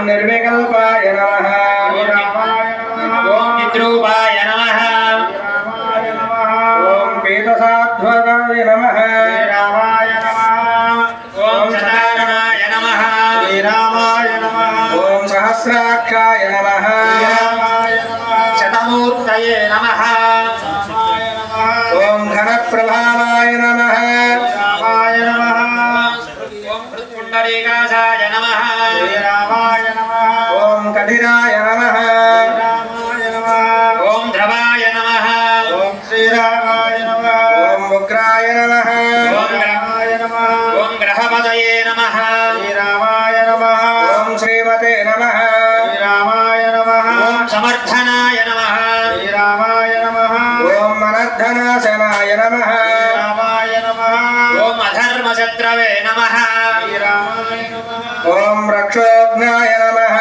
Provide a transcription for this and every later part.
నిర్వికల్పాయ నమః ఓం నిద్రూపాయ నమః ఓం పీతసాధ్వగాయ నమః ఓం శతారణాయ నమః ఓం సహస్రాక్షాయ నమః శతమూర్తయే నమః ఓం ఘనప్రభావాయ నమః ఓం పుండరీకాశాయ నమః ఓం కఠినాయ నమః ఓం ధ్రువాయ నమః ఓం ఉగ్రాయ నమః ఓం గ్రహపదయే నమః ఓం శ్రీమతే నమః ఓం సమర్థనాయ నమః ఓం మనద్ధనాశనాయ నమః ఓం అధర్మశత్రవే నమః ఓం రక్షోఘ్నాయ నమః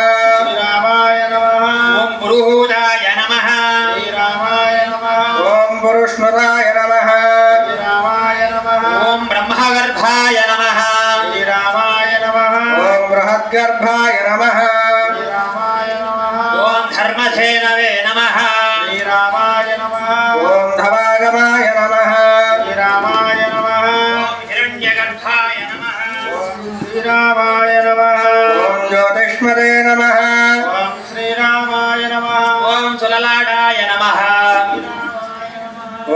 ఓం పురుహూతాయ నమః ఓం పురుష్మతాయ నమః ఓం బ్రహ్మగర్భాయ నమః ఓం బృహద్గర్భాయ నమః ఓం ధర్మధేనవే నమః ఓం ధవాగమాయ నమః ఓం హిరణ్యగర్భాయ నమః ఓం జ్యోతిష్మతే నమః ఓం సులలాడాయ నమః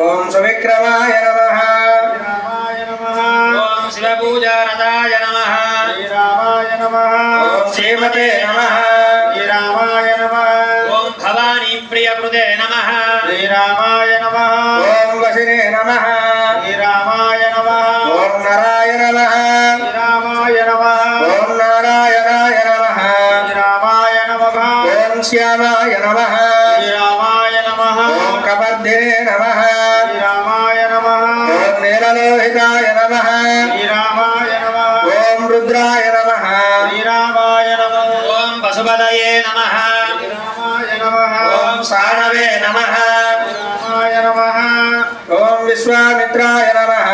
ఓం సువిక్రమాయ నమః ఓం శివపూజారతాయ నమః ఓం శ్రీమతే నమః ఓం భవానీ ప్రియకృతే నమః ఓం వసినే నమః ఓం నరాయ నమః ఓం నారాయణాయ నమః ఓం శ్యామాయ నమః ఓం కపర్ధినే నమః ఓం నీలలోహితాయ నమః ఓం రుద్రాయ నమః ఓం పశుపతయే నమః ఓం సానవే నమః ఓం విశ్వామిత్రాయ నమః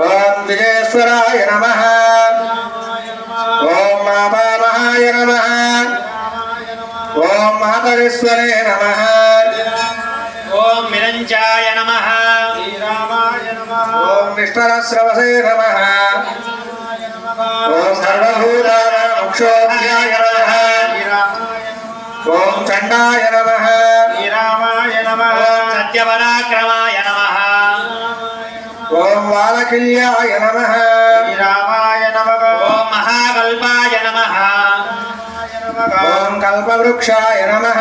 ఓం విజయేశ్వరాయ నమః ఓం మాతామహాయ నమః ఓం మాతరీశ్వరే నమః ఓం నిరంజాయ నమః ఓం విష్ణురస్రవసే నమః ఓం సర్వభూతానాం మోక్షోధ్యాయ నమః ఓం చండాయ నమః ఓం సత్యపరాక్రమాయ నమః ఓం వాలకిల్యాయ నమః ఓం మహాకల్పాయ నమః ఓం కల్పవృక్షాయ నమః